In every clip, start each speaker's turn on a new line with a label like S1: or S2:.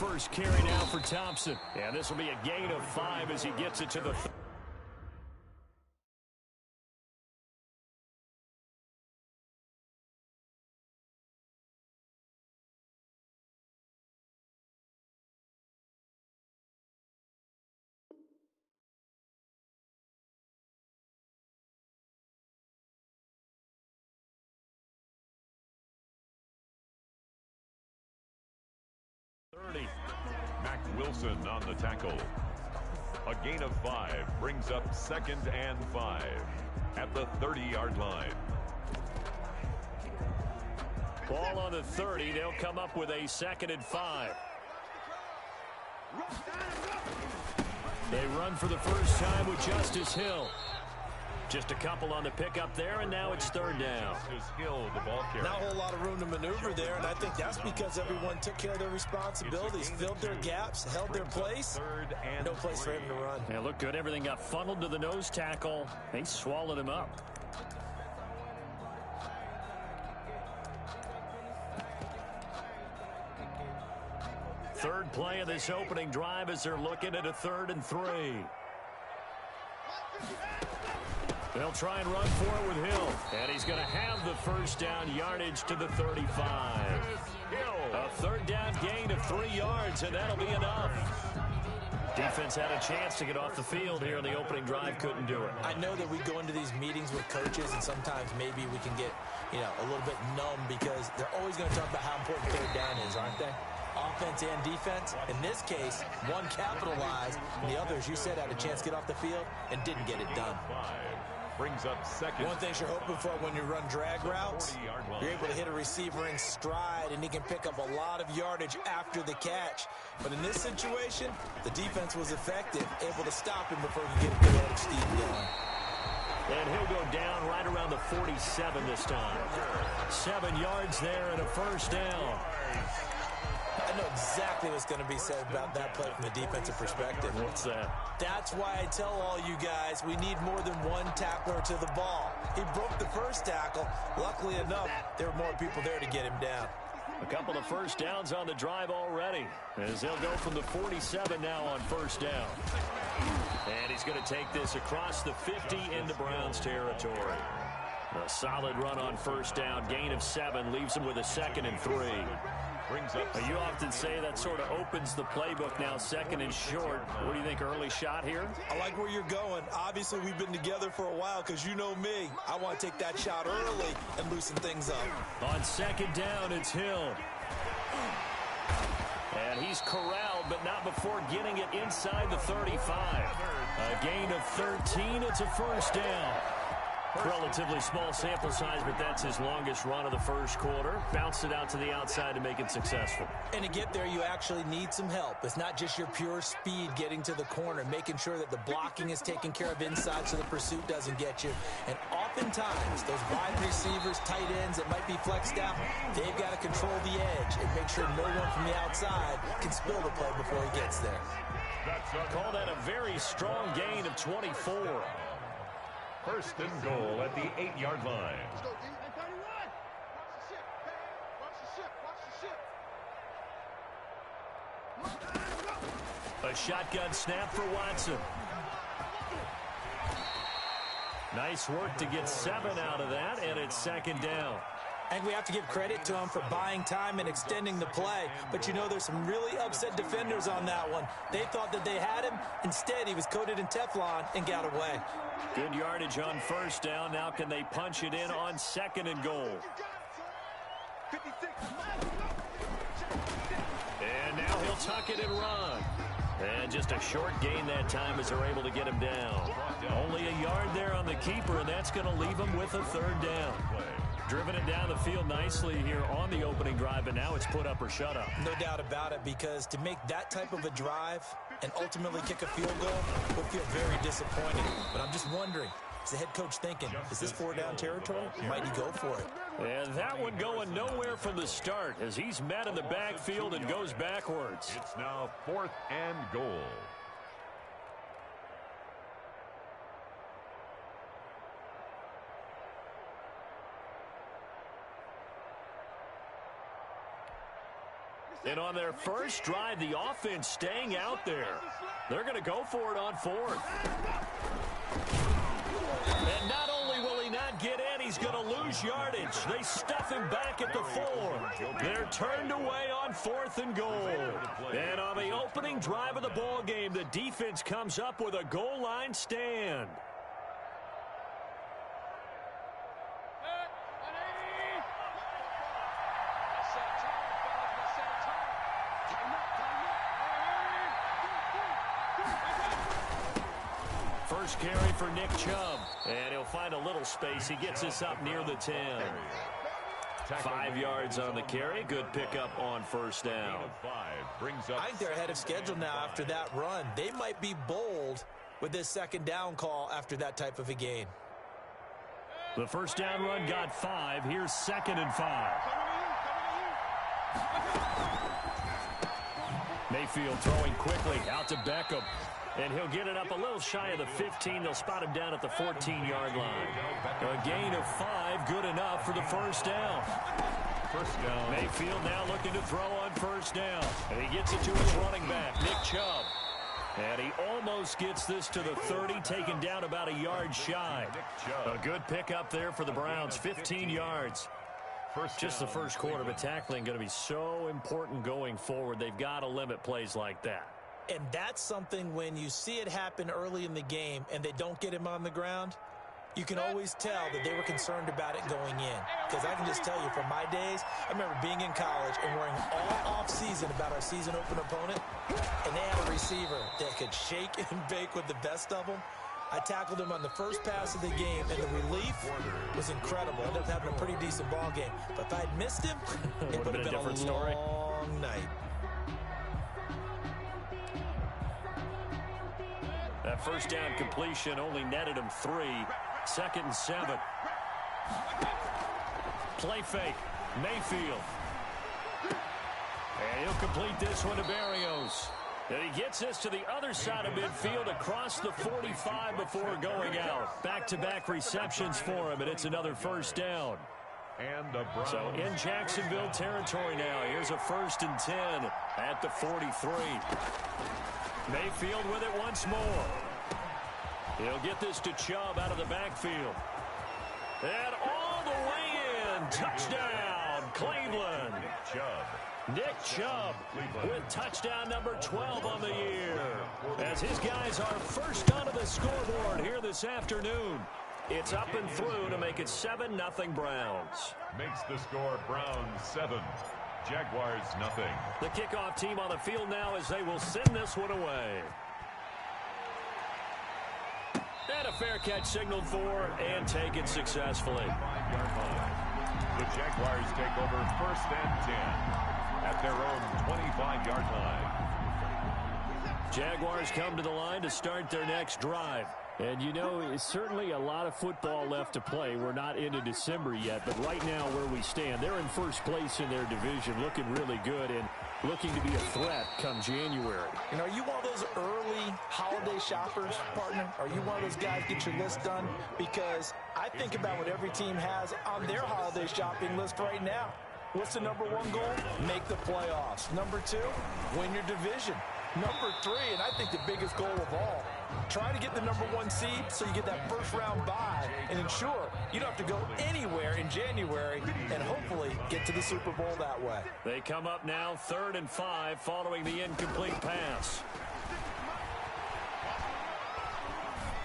S1: first carry now for Thompson. And this will be a gain of 5 as he gets it to the 30.
S2: Mac Wilson on the tackle. A gain of 5 brings up 2nd and 5 at the 30-yard line.
S1: Ball on the 30. They'll come up with a 2nd and 5. They run for the first time with Justice Hill. Just a couple on the pickup there, and now it's 3rd down.
S2: Hill, the ball carrier.
S3: Not a whole lot of room to maneuver there, and I think that's because everyone took care of their responsibilities, filled their gaps, held their place. No place for him to run.
S1: Yeah, looked good. Everything got funneled to the nose tackle. They swallowed him up. Third play of this opening drive as they're looking at a 3rd and 3. They'll try and run for it with Hill. And he's going to have the first down, yardage to the 35. A 3rd down gain of 3 yards, and that'll be enough. Defense had a chance to get off the field here in the opening drive, couldn't do it.
S3: I know that we go into these meetings with coaches, and sometimes maybe we can get, a little bit numb because they're always going to talk about how important 3rd down is, aren't they? Offense and defense. In this case, one capitalized, and the other, as you said, had a chance to get off the field and didn't get it done.
S2: Brings up 2nd.
S3: One thing you're hoping for when you run drag routes, you're able to hit a receiver in stride, and he can pick up a lot of yardage after the catch. But in this situation, the defense was effective, able to stop him before he could get a good edge steam going.
S1: And he'll go down right around the 47 this time. 7 yards there and a first down.
S3: I know exactly what's going to be said about that play from the defensive perspective.
S1: What's that?
S3: That's why I tell all you guys we need more than one tackler to the ball. He broke the first tackle. Luckily enough, there were more people there to get him down.
S1: A couple of first downs on the drive already, as they'll go from the 47 now on first down. And he's going to take this across the 50 into Browns territory. A solid run on first down, gain of 7, leaves him with a 2nd and 3. You often say that sort of opens the playbook now, 2nd and short. What do you think, early shot here?
S3: I like where you're going. Obviously, we've been together for a while because you know me. I want to take that shot early and loosen things up.
S1: On 2nd down, it's Hill. And he's corralled, but not before getting it inside the 35. A gain of 13. It's a first down. Relatively small sample size, but that's his longest run of the first quarter. Bounced it out to the outside to make it successful.
S3: And to get there, you actually need some help. It's not just your pure speed getting to the corner, making sure that the blocking is taken care of inside so the pursuit doesn't get you. And oftentimes, those wide receivers, tight ends that might be flexed out, they've got to control the edge and make sure no one from the outside can spill the play before he gets there.
S1: Call that a very strong gain of 24.
S2: 1st and goal at the 8-yard line.
S1: A shotgun snap for Watson. Nice work to get 7 out of that, and it's 2nd down.
S3: And we have to give credit to him for buying time and extending the play. But there's some really upset defenders on that one. They thought that they had him. Instead, he was coated in Teflon and got away.
S1: Good yardage on first down. Now can they punch it in on 2nd and goal? And now he'll tuck it and run. And just a short gain that time as they're able to get him down. Only a yard there on the keeper, and that's going to leave him with a 3rd down. Driven it down the field nicely here on the opening drive, and now it's put up or shut up.
S3: No doubt about it, because to make that type of a drive and ultimately kick a field goal would feel very disappointing. But I'm just wondering, is the head coach thinking, is this 4-down territory? Might he go for it?
S1: And that one going nowhere from the start as he's met in the backfield and goes backwards.
S2: It's now 4th and goal.
S1: And on their first drive, the offense staying out there. They're going to go for it on fourth. And not only will he not get in, he's going to lose yardage. They stuff him back at the 4. They're turned away on 4th and goal. And on the opening drive of the ball game, the defense comes up with a goal line stand. First carry for Nick Chubb, and he'll find a little space. He gets this up near the 10. 5 yards on the carry. Good pickup on first down.
S3: I think they're ahead of schedule now after that run. They might be bold with this second down call after that type of a gain.
S1: The first down run got 5. Here's 2nd and 5. Mayfield throwing quickly out to Beckham. And he'll get it up a little shy of the 15. They'll spot him down at the 14-yard line. A gain of 5, good enough for the first down. Mayfield now looking to throw on first down. And he gets it to his running back, Nick Chubb. And he almost gets this to the 30, taken down about a yard shy. A good pickup there for the Browns, 15 yards. Just the first quarter, but tackling going to be so important going forward. They've got to limit plays like that.
S3: And that's something when you see it happen early in the game and they don't get him on the ground, you can always tell that they were concerned about it going in. Because I can just tell you from my days, I remember being in college and worrying all off-season about our season open opponent, and they had a receiver that could shake and bake with the best of them. I tackled him on the first pass of the game, and the relief was incredible. I ended up having a pretty decent ball game. But if I had missed him, it would have been a different story. Long night.
S1: That first down completion only netted him 3. 2nd and 7. Play fake. Mayfield. And he'll complete this one to Berrios. And he gets this to the other side of midfield across the 45 before going out. Back-to-back receptions for him, and it's another first down. So in Jacksonville territory now. Here's a 1st and 10 at the 43. Mayfield with it once more. He'll get this to Chubb out of the backfield. And all the way in. Touchdown, Cleveland. Nick Chubb with touchdown number 12 on the year. As his guys are first onto the scoreboard here this afternoon. It's up and through to make it 7-0 Browns.
S2: Makes the score Browns 7. Jaguars nothing.
S1: The kickoff team on the field now as they will send this one away. And a fair catch signaled for and taken successfully.
S2: The Jaguars take over 1st and 10 at their own 25-yard line.
S1: Jaguars come to the line to start their next drive. And, you know, it's certainly a lot of football left to play. We're not into December yet, but right now where we stand, they're in first place in their division, looking really good and looking to be a threat come January.
S3: And are you one of those early holiday shoppers, partner? Are you one of those guys get your list done? Because I think about what every team has on their holiday shopping list right now. What's the number 1 goal? Make the playoffs. Number 2, win your division. Number 3, and I think the biggest goal of all, try to get the number 1 seed so you get that first-round bye and ensure you don't have to go anywhere in January and hopefully get to the Super Bowl that way.
S1: They come up now 3rd and 5 following the incomplete pass.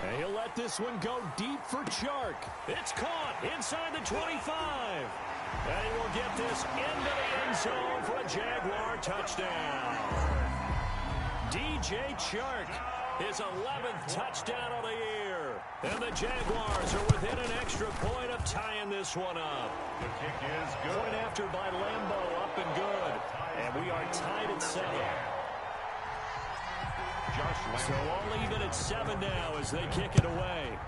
S1: And he'll let this one go deep for Chark. It's caught inside the 25. And he will get this into the end zone for a Jaguar touchdown. DJ Chark, his 11th touchdown of the year. And the Jaguars are within an extra point of tying this one up.
S2: The kick is good.
S1: Point after by Lambeau, up and good. And we are tied at 7. So all even at 7 now as they kick it away.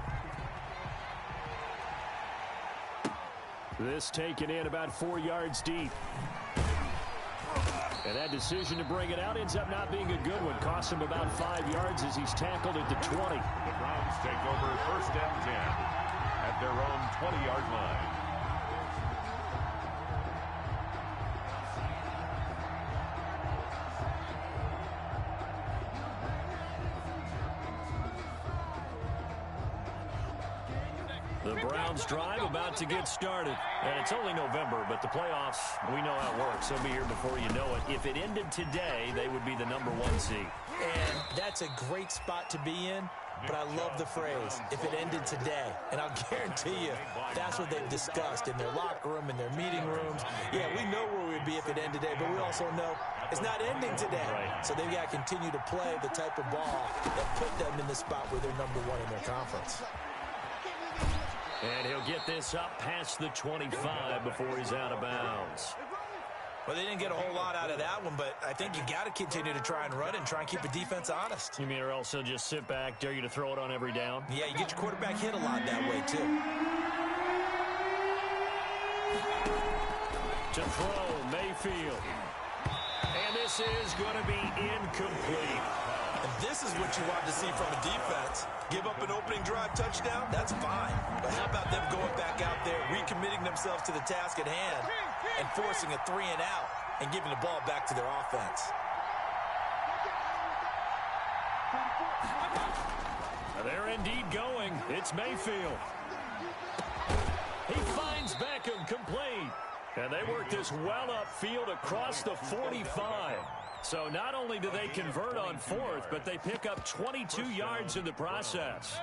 S1: This taken in about 4 yards deep. And that decision to bring it out ends up not being a good one. Costs him about 5 yards as he's tackled at the 20.
S2: The Browns take over 1st and 10 at their own 20-yard line.
S1: The Browns drive about to get started. And it's only November, but the playoffs, we know how it works. They'll be here before you know it. If it ended today, they would be the #1 seed.
S3: And that's a great spot to be in. But I love the phrase, if it ended today. And I'll guarantee you, that's what they've discussed in their locker room, in their meeting rooms. Yeah, we know where we'd be if it ended today, but we also know it's not ending today.
S1: Right.
S3: So they've got to continue to play the type of ball that put them in the spot where they're #1 in their conference.
S1: And he'll get this up past the 25 before he's out of bounds.
S3: Well, they didn't get a whole lot out of that one, but I think you got to continue to try and run and try and keep the defense honest.
S1: You mean or else he'll just sit back, dare you to throw it on every down?
S3: Yeah, you get your quarterback hit a lot that way, too.
S1: To throw, Mayfield. And this is going to be incomplete.
S3: And this is what you want to see from a defense. Give up an opening drive touchdown, that's fine. But how about them going back out there, recommitting themselves to the task at hand, and forcing a 3-and-out and giving the ball back to their offense?
S1: They're indeed going. It's Mayfield. He finds Beckham complete. And they work this well upfield across the 45. So not only do they convert on 4th, but they pick up 22 yards in the process.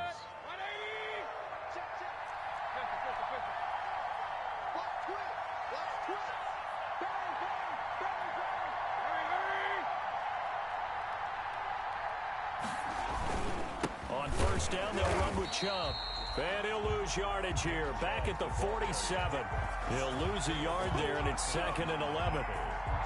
S1: On first down, they'll run with Chubb. And he'll lose yardage here. Back at the 47. He'll lose a yard there, and it's 2nd and 11.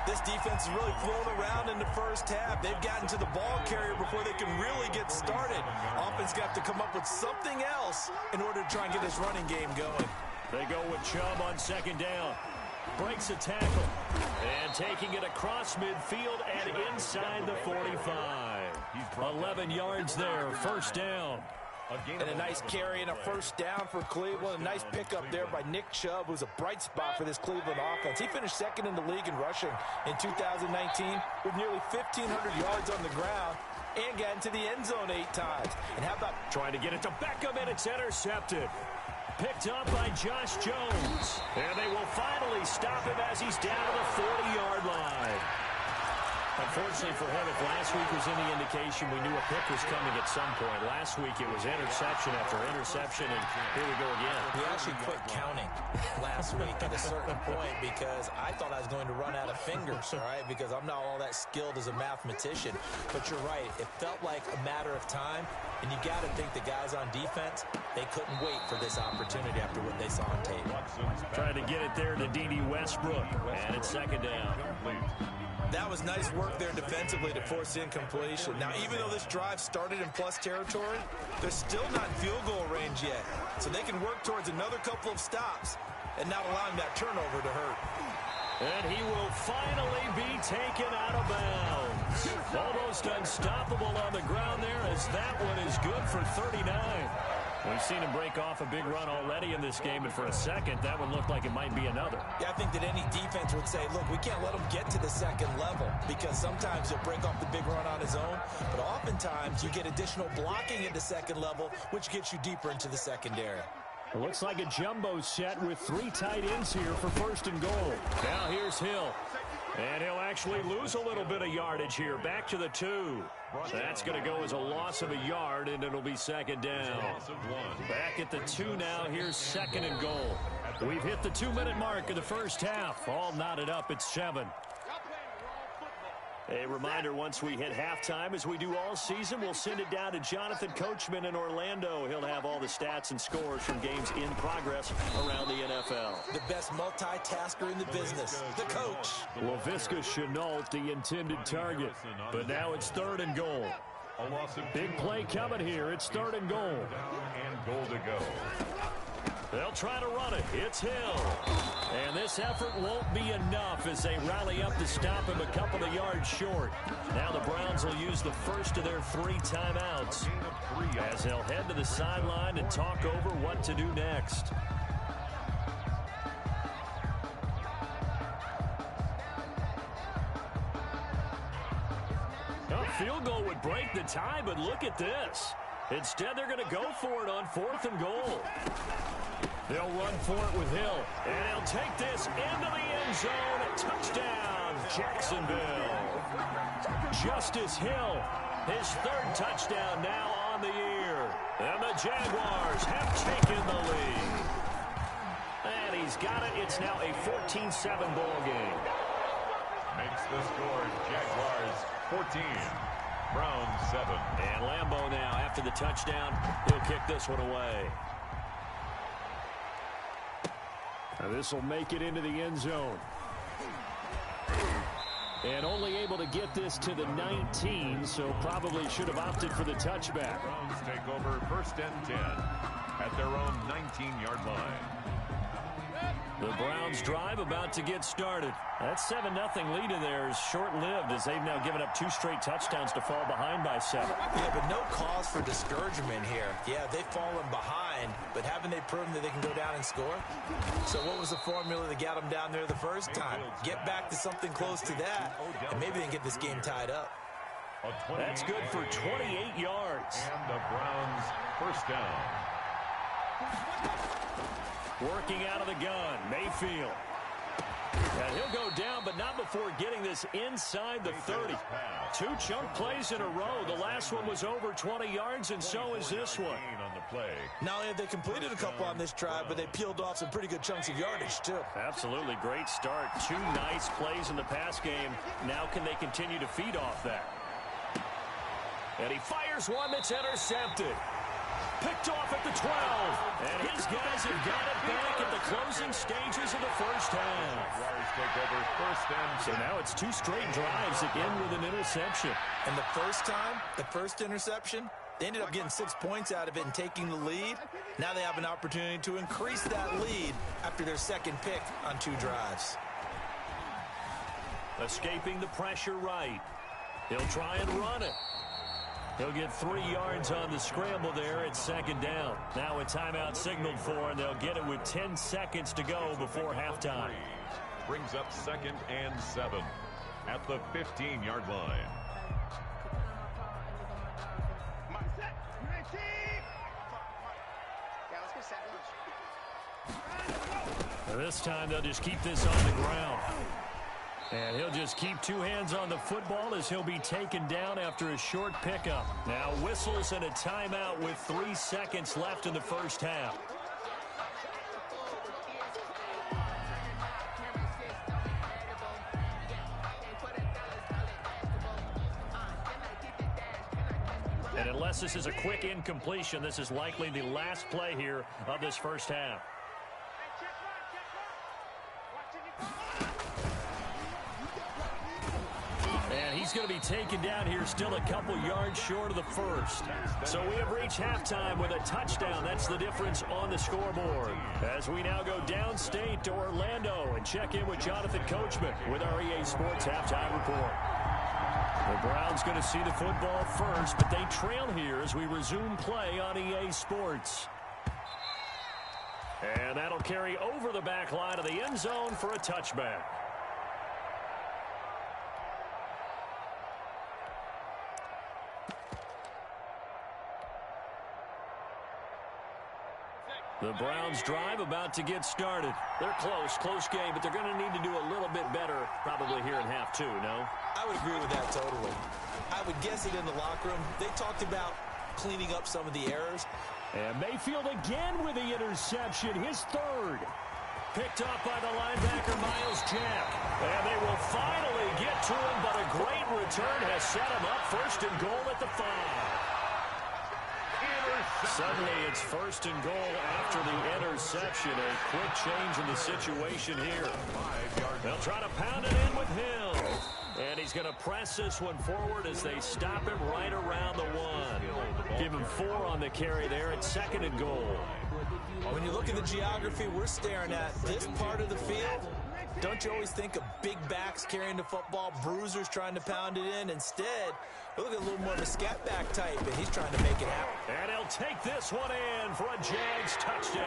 S3: This defense is really thrown around in the first half. They've gotten to the ball carrier before they can really get started. Offense got to come up with something else in order to try and get this running game going.
S1: They go with Chubb on 2nd down. Breaks a tackle. And taking it across midfield and inside the 45. 11 yards there, first down.
S3: And a nice carry and a first down for Cleveland. A nice pickup there by Nick Chubb, who's a bright spot for this Cleveland offense. He finished 2nd in the league in rushing in 2019 with nearly 1,500 yards on the ground and got into the end zone 8 times. And how about
S1: trying to get it to Beckham, and it's intercepted. Picked up by Josh Jones. And they will finally stop him as he's down to the 40-yard line. Unfortunately for him, if last week was any indication, we knew a pick was coming at some point. Last week it was interception after interception, and here we go again.
S3: We actually quit counting last week at a certain point because I thought I was going to run out of fingers, all right, because I'm not all that skilled as a mathematician. But you're right. It felt like a matter of time, and you got to think the guys on defense, they couldn't wait for this opportunity after what they saw on tape.
S1: Trying to get it there to D.D. Westbrook, and it's 2nd down.
S3: That was nice work there defensively to force incompletion. Now, even though this drive started in plus territory, they're still not in field goal range yet. So they can work towards another couple of stops and not allowing that turnover to hurt.
S1: And he will finally be taken out of bounds. Almost unstoppable on the ground there as that one is good for 39. We've seen him break off a big run already in this game, and for a second, that one looked like it might be another.
S3: Yeah, I think that any defense would say, look, we can't let him get to the 2nd level because sometimes he'll break off the big run on his own, but oftentimes you get additional blocking at the 2nd level, which gets you deeper into the secondary.
S1: It looks like a jumbo set with 3 tight ends here for 1st and goal. Now here's Hill. And he'll actually lose a little bit of yardage here. Back to the 2. That's going to go as a loss of a yard, and it'll be 2nd down. Back at the 2 now. Here's 2nd and goal. We've hit the 2-minute mark of the first half. All knotted up at 7. A reminder, once we hit halftime, as we do all season, we'll send it down to Jonathan Coachman in Orlando. He'll have all the stats and scores from games in progress around the NFL.
S3: The best multitasker in the business, the coach.
S1: Laviska Shenault, the intended target. But now it's 3rd and goal. Big play coming here. It's 3rd and goal.
S2: And goal to go.
S1: They'll try to run it. It's Hill. And this effort won't be enough as they rally up to stop him a couple of yards short. Now the Browns will use the first of their 3 timeouts as they'll head to the sideline and talk over what to do next. A field goal would break the tie, but look at this. Instead, they're going to go for it on 4th and goal. They'll run for it with Hill. And he'll take this into the end zone. Touchdown, Jacksonville. Justice Hill, his 3rd touchdown now on the year. And the Jaguars have taken the lead. And he's got it. It's now a 14-7 ball game.
S2: Makes the score Jaguars 14, Browns 7.
S1: And Lambeau now, after the touchdown, he'll kick this one away.
S4: This will make it into the end zone. And only able to get this to the 19, so probably should have opted for the touchback.
S2: Browns take over 1st and 10 at their own 19-yard line.
S1: The Browns drive about to get started. That 7-0 lead in there is short-lived as they've now given up 2 straight touchdowns to fall behind by 7.
S3: Yeah, but no cause for discouragement here. Yeah, they've fallen behind, but haven't they proven that they can go down and score? So what was the formula that got them down there the first time? Get back to something close to that, and maybe they can get this game tied up.
S1: That's good for 28 yards.
S2: And the Browns 1st down.
S1: Working out of the gun, Mayfield. And he'll go down, but not before getting this inside the 30. 2 chunk plays in a row. The last one was over 20 yards, and so is this one.
S2: On the play.
S3: Not only have they completed a couple on this drive, but they peeled off some pretty good chunks of yardage, too.
S1: Absolutely great start. 2 nice plays in the pass game. Now can they continue to feed off that? And he fires one that's intercepted. Picked off at the 12. And his guys have got it back at the closing stages of the first half.
S2: Jaguars take over 1st and 10.
S1: So now it's 2 straight drives again with an interception.
S3: And the first time, the first interception, they ended up getting 6 points out of it and taking the lead. Now they have an opportunity to increase that lead after their 2nd pick on 2 drives.
S1: Escaping the pressure right. He'll try and run it. He'll get 3 yards on the scramble there at 2nd down. Now a timeout signaled for, and they'll get it with 10 seconds to go before halftime.
S2: Brings up 2nd and 7 at the 15-yard line.
S1: This time they'll just keep this on the ground. And he'll just keep 2 hands on the football as he'll be taken down after a short pickup. Now whistles and a timeout with 3 seconds left in the first half. And unless this is a quick incompletion, this is likely the last play here of this first half. He's going to be taken down here, still a couple yards short of the first. So we have reached halftime with a touchdown. That's the difference on the scoreboard. As we now go downstate to Orlando and check in with Jonathan Coachman with our EA Sports Halftime Report. The Browns going to see the football first, but they trail here as we resume play on EA Sports. And that'll carry over the back line of the end zone for a touchback. The Browns drive about to get started. They're close game, but they're going to need to do a little bit better probably here in half 2, no?
S3: I would agree with that totally. I would guess it in the locker room. They talked about cleaning up some of the errors.
S4: And Mayfield again with the interception, his 3rd.
S1: Picked up by the linebacker, Miles Jack. And they will finally get to him, but a great return has set him up 1st and goal at the 5. Suddenly it's 1st and goal after the interception. A quick change in the situation here. They'll try to pound it in with Hill. And he's going to press this one forward as they stop him right around the 1. Give him 4 on the carry there at 2nd and goal.
S3: When you look at the geography we're staring at, this part of the field, don't you always think of big backs carrying the football, bruisers trying to pound it in? Instead, look at a little more of a scat back type, and he's trying to make it happen.
S1: And he'll take this one in for a Jags touchdown.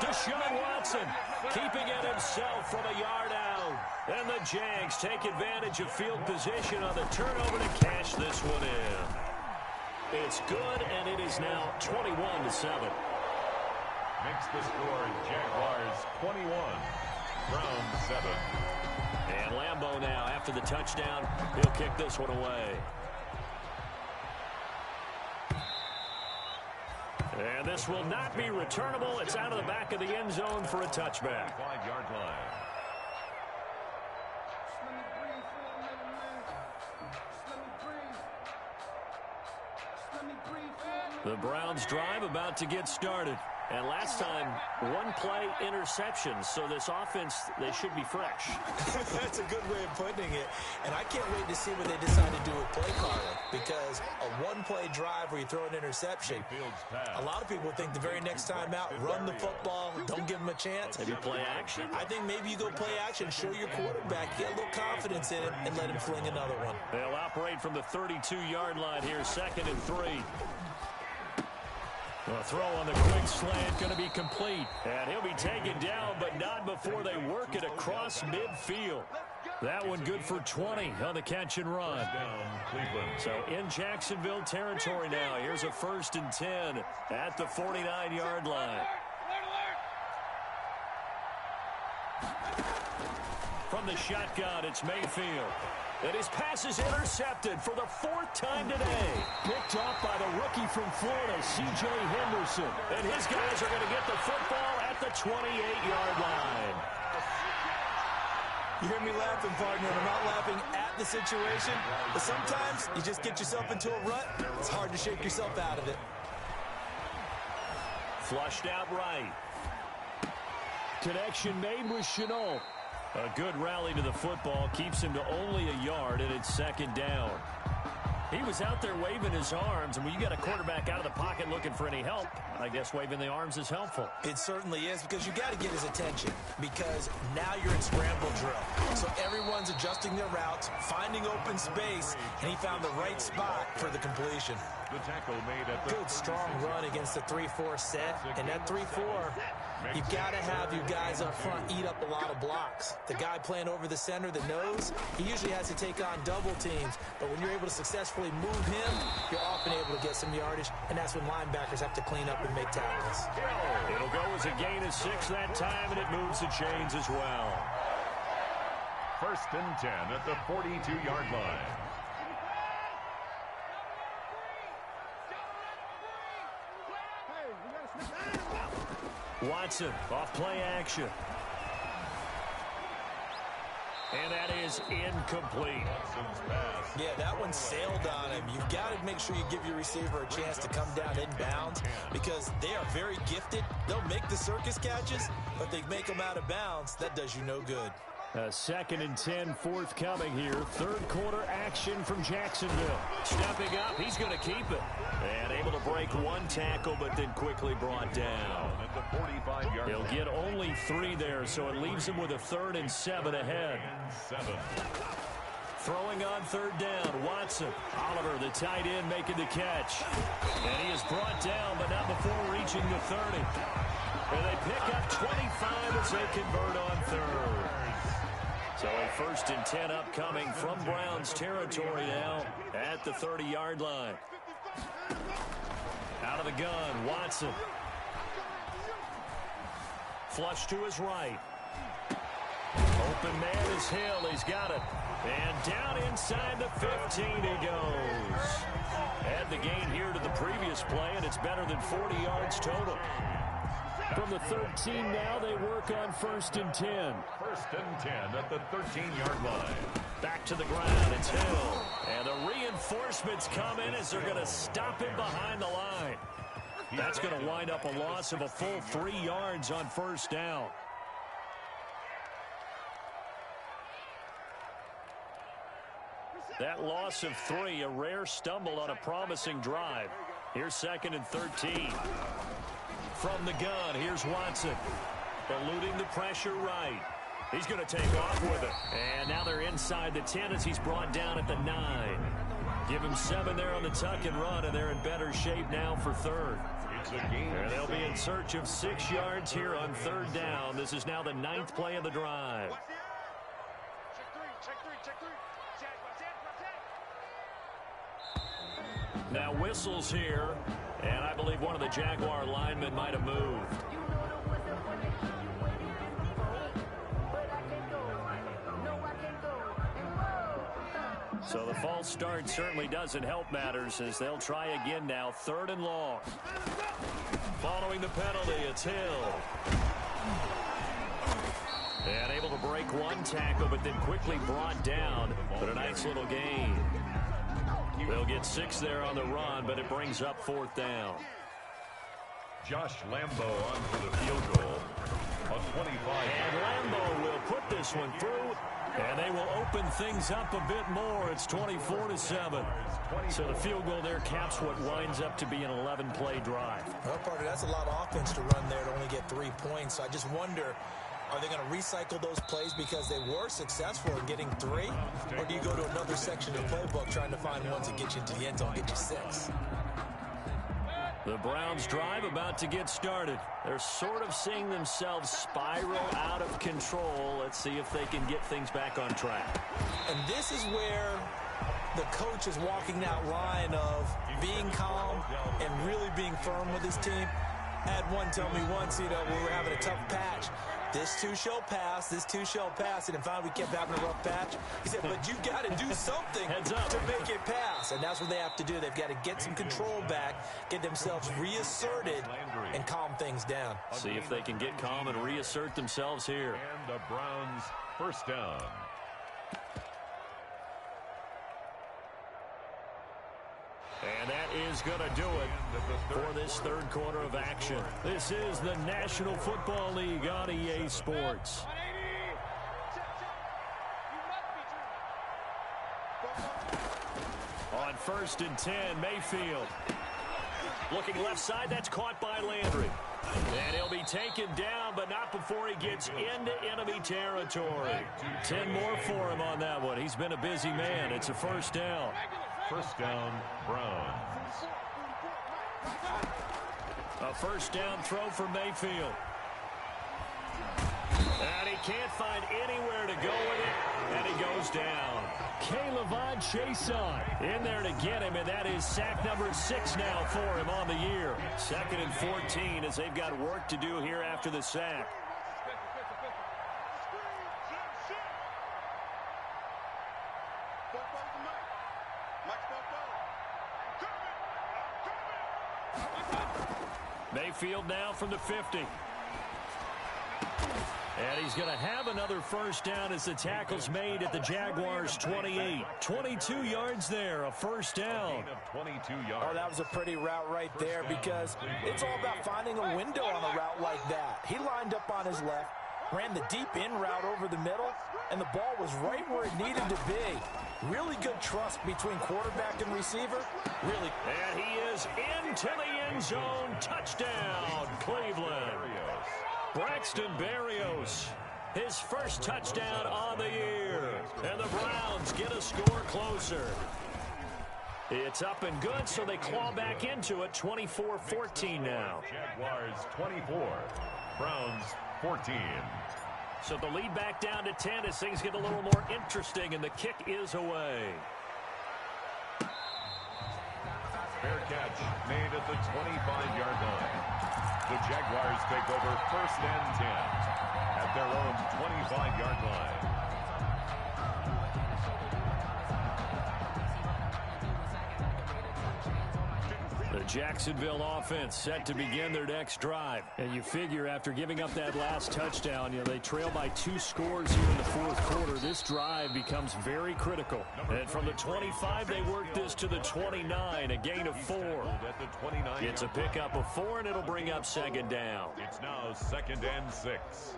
S1: Deshaun Watson keeping it himself from a yard out. And the Jags take advantage of field position on the turnover to cash this one in. It's good, and it is now 21-7.
S2: Makes the score Jaguars 21, Browns 7.
S1: And Lambeau now, after the touchdown, he'll kick this one away. And this will not be returnable. It's out of the back of the end zone for a touchback.
S2: 5-yard line.
S1: The Browns drive about to get started. And last time, one play interception. So this offense, they should be fresh.
S3: That's a good way of putting it. And I can't wait to see what they decide to do with play calling. Because a one-play drive where you throw an interception, a lot of people think the very next time out, run the football, don't give them a chance.
S1: Maybe play action.
S3: I think maybe you go play action, show your quarterback, get a little confidence in him, and let him fling another one.
S1: They'll operate from the 32-yard line here, 2nd and 3. The throw on the quick slant going to be complete. And he'll be taken down, but not before they work it across midfield. That one good for 20 on the catch and run. So in Jacksonville territory now. Here's a 1st and 10 at the 49-yard line. From the shotgun, it's Mayfield. And his pass is intercepted for the 4th time today. Picked off by the rookie from Florida, C.J. Henderson. And his guys are going to get the football at the 28-yard line.
S3: You hear me laughing, partner, and I'm not laughing at the situation. But sometimes you just get yourself into a rut. It's hard to shake yourself out of it.
S1: Flushed out right.
S4: Connection made with Chenault.
S1: A good rally to the football keeps him to only a yard, and it's 2nd down. He was out there waving his arms, and when you got a quarterback out of the pocket looking for any help, I guess waving the arms is helpful.
S3: It certainly is, because you got to get his attention, because now you're in scramble drill. So everyone's adjusting their routes, finding open space, and he found the right spot for the completion.
S2: The tackle made at the
S3: Good, strong run against the 3-4 set, and that 3-4, you've got to have your guys up front eat up a lot of blocks. The guy playing over the center, the nose, he usually has to take on double teams, but when you're able to successfully move him, you're often able to get some yardage, and that's when linebackers have to clean up and make tackles.
S1: It'll go as a gain of 6 that time, and it moves the chains as well.
S2: 1st and 10 at the 42-yard line.
S1: Watson off play action. And that is incomplete.
S3: Yeah, that one sailed on him. You've got to make sure you give your receiver a chance to come down inbounds, because they are very gifted. They'll make the circus catches, but they make them out of bounds. That does you no good.
S4: 2nd and 10 forthcoming here. 3rd quarter action from Jacksonville.
S1: Stepping up, he's going to keep it. And able to break one tackle, but then quickly brought down.
S2: At the 45-yard
S1: He'll
S2: line.
S1: get only 3 there, so it leaves him with a 3rd and 7 ahead.
S2: 7.
S1: Throwing on 3rd down, Watson. Oliver, the tight end, making the catch. And he is brought down, but not before reaching the 30. And they pick up 25 as they convert on 3rd. So a 1st and 10 upcoming from Browns territory now at the 30-yard line. Out of the gun, Watson. Flush to his right. Open man is Hill. He's got it. And down inside the 15 he goes. Add the gain here to the previous play, and it's better than 40 yards total.
S4: From the 13 now, they work on 1st and 10.
S2: 1st and 10 at the 13-yard line.
S1: Back to the ground, it's Hill. And the reinforcements come in as they're going to stop him behind the line. That's going to wind up a loss of a full 3 yards on 1st down. That loss of 3, a rare stumble on a promising drive. Here's 2nd and 13. From the gun, here's Watson. Eluding the pressure right. He's going to take off with it. And now they're inside the 10 as he's brought down at the 9. Give him 7 there on the tuck and run, and they're in better shape now for 3rd. And they'll be in search of 6 yards here on 3rd down. This is now the 9th play of the drive. Now whistles here, and I believe one of the Jaguar linemen might have moved. So the false start certainly doesn't help matters as they'll try again now. 3rd and long. Following the penalty, it's Hill. And able to break one tackle, but then quickly brought down. But a nice little gain. They'll get 6 there on the run, but it brings up 4th down.
S2: Josh Lambo on for the field goal on 25.
S1: And Lambo will put this one through, and they will open things up a bit more. It's 24-7. So the field goal there caps what winds up to be an 11-play drive.
S3: Well, partner, that's a lot of offense to run there to only get 3 points. So I just wonder, are they going to recycle those plays because they were successful in getting 3? Or do you go to another section of the playbook trying to find ones that get you into the end zone, get you 6?
S1: The Browns drive about to get started. They're sort of seeing themselves spiral out of control. Let's see if they can get things back on track.
S3: And this is where the coach is walking that line of being calm and really being firm with his team. I had one tell me once, we were having a tough patch. This too shall pass, this too shall pass. And finally we kept having a rough patch. He said, but you got to do something to make it pass. And that's what they have to do. They've got to get some control back, get themselves reasserted, and calm things down.
S1: See if they can get calm and reassert themselves here.
S2: And the Browns 1st down.
S1: And that is going to do it for this 3rd quarter of action. This is the National Football League on EA Sports. On 1st and 10, Mayfield. Looking left side, that's caught by Landry. And he'll be taken down, but not before he gets into enemy territory. 10 more for him on that one. He's been a busy man. It's a 1st down.
S2: 1st down, Browns.
S1: A 1st down throw for Mayfield. And he can't find anywhere to go with it, and he goes down. K'Lavon Chaisson in there to get him, and that is sack number 6 now for him on the year. 2nd and 14 as they've got work to do here after the sack. Mayfield now from the 50. And he's going to have another 1st down as the tackle's made at the Jaguars' 28. 22 yards there, a 1st down.
S2: 22 yards.
S3: Oh, that was a pretty route right there because it's all about finding a window on a route like that. He lined up on his left, ran the deep in route over the middle, and the ball was right where it needed to be. Really good trust between quarterback and receiver. Really.
S1: And he is into the end zone. Touchdown, Cleveland. Braxton Berrios, his 1st touchdown on the year. And the Browns get a score closer. It's up and good, so they claw back into it. 24-14 now.
S2: Jaguars 24, Browns 14.
S1: So the lead back down to 10 as things get a little more interesting, and the kick is away.
S2: Fair catch made at the 25-yard line. The Jaguars take over 1st and 10 at their own 25-yard line.
S1: The Jacksonville offense set to begin their next drive. And you figure after giving up that last touchdown, they trail by 2 scores here in the 4th quarter. This drive becomes very critical. And from the 25, they work this to the 29, a gain of 4. It's a pickup of 4, and it'll bring up 2nd down.
S2: It's now 2nd and 6.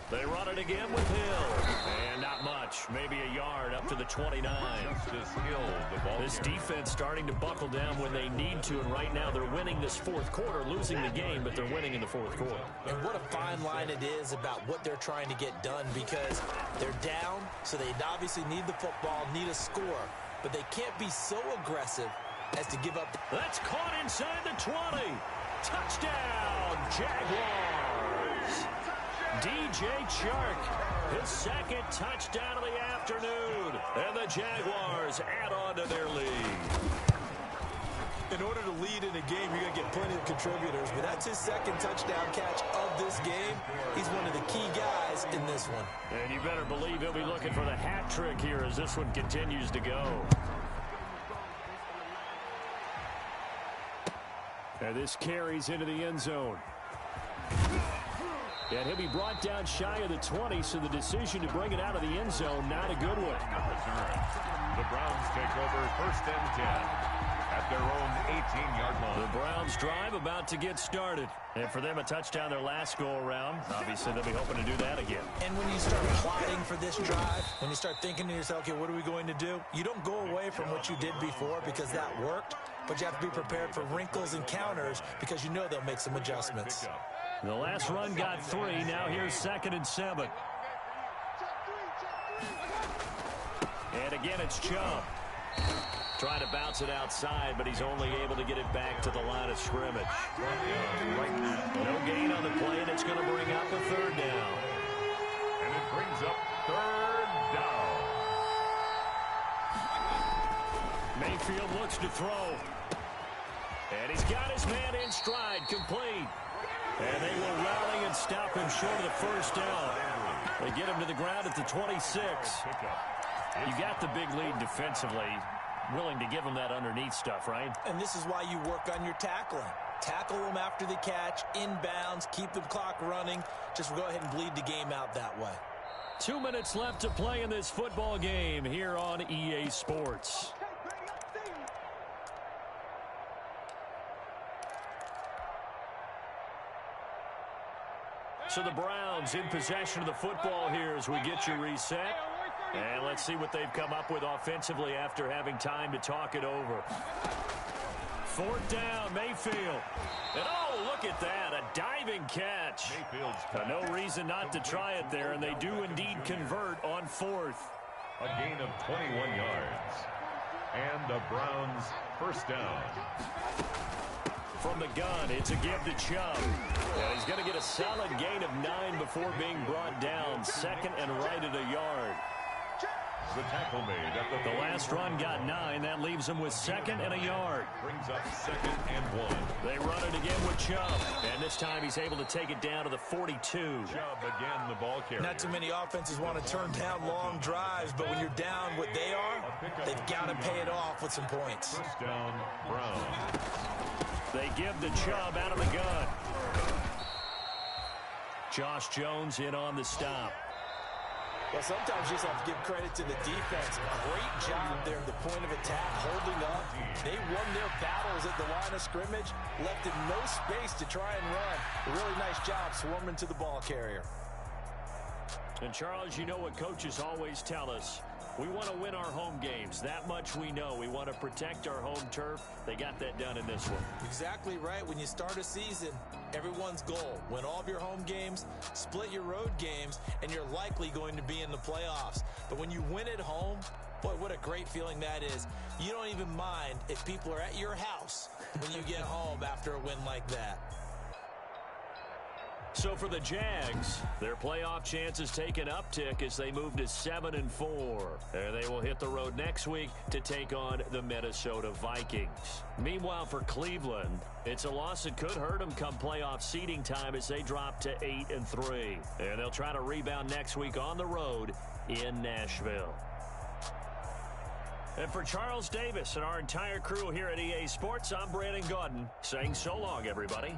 S1: They run it again with Hill. And not much. catch, maybe a yard up to the 29.
S2: Justice Hill, the ball
S1: This
S2: carrier.
S1: defense starting to buckle down when they need to, and right now they're winning this fourth quarter, losing the game, but they're winning in the fourth quarter.
S3: And what a fine line it is about what they're trying to get done, because they're down, so they obviously need the football, need a score, but they can't be so aggressive as to give up.
S1: That's caught inside the 20. Touchdown, Jaguars. DJ Chark, his second touchdown of the afternoon, and the Jaguars add on to their lead.
S3: In order to lead in a game, you're going to get plenty of contributors, but that's his second touchdown catch of this game. He's one of the key guys in this one.
S1: And you better believe he'll be looking for the hat trick here as this one continues to go. And this carries into the end zone. And he'll be brought down shy of the 20, so the decision to bring it out of the end zone, not a good one.
S2: The Browns take over 1st and 10 at their own 18-yard line.
S1: The Browns drive about to get started. And for them, a touchdown their last go-around. Obviously, they'll be hoping to do that again.
S3: And when you start plotting for this drive, when you start thinking to yourself, okay, what are we going to do? You don't go away from what you did before because that worked, but you have to be prepared for wrinkles and counters because you know they'll make some adjustments.
S1: The last run got 3. Now here's 2nd and 7. And again, it's Chubb. Trying to bounce it outside, but he's only able to get it back to the line of scrimmage. No gain on the play, and it's going to bring up a 3rd down.
S2: And it brings up 3rd down.
S1: Mayfield looks to throw. And he's got his man in stride, complete. And they will rally and stop him short of the 1st down. They get him to the ground at the 26. You got the big lead defensively. Willing to give him that underneath stuff, right?
S3: And this is why you work on your tackling. Tackle them after the catch, inbounds, keep the clock running. Just go ahead and bleed the game out that way.
S1: 2 minutes left to play in this football game here on EA Sports. So the Browns in possession of the football here as we get you reset. And let's see what they've come up with offensively after having time to talk it over. 4th down, Mayfield. And oh, look at that, a diving catch.
S2: Mayfield's
S1: No reason not to try it there, and they do indeed convert on 4th.
S2: a gain of 21 yards. And the Browns 1st down.
S1: From the gun, it's a give to Chubb. And he's going to get a solid gain of 9 before being brought down. 2nd and right at a yard.
S2: The tackle made at
S1: The last run got 9. That leaves him with 2nd and a yard.
S2: brings up 2nd and 1.
S1: They run it again with Chubb. And this time he's able to take it down to the 42.
S2: Chubb again, the ball carrier.
S3: Not too many offenses want to turn down long drives, but when you're down what they are, they've got to pay it off with some points.
S2: 1st down, Browns.
S1: They give the Chubb out of the gun. Josh Jones in on the stop.
S3: Well, sometimes you just have to give credit to the defense. Great job there at the point of attack, holding up. They won their battles at the line of scrimmage, left in no space to try and run. A really nice job swarming to the ball carrier.
S1: And, Charles, you know what coaches always tell us. We want to win our home games. That much we know. We want to protect our home turf. They got that done in this one.
S3: Exactly right. When you start a season, everyone's goal, win all of your home games, split your road games, and you're likely going to be in the playoffs. But when you win at home, boy, what a great feeling that is. You don't even mind if people are at your house when you get home after a win like that.
S1: So for the Jags, their playoff chances take an uptick as they move to 7-4. And they will hit the road next week to take on the Minnesota Vikings. Meanwhile, for Cleveland, it's a loss that could hurt them come playoff seeding time as they drop to 8-3. And they'll try to rebound next week on the road in Nashville. And for Charles Davis and our entire crew here at EA Sports, I'm Brandon Gaudin saying so long, everybody.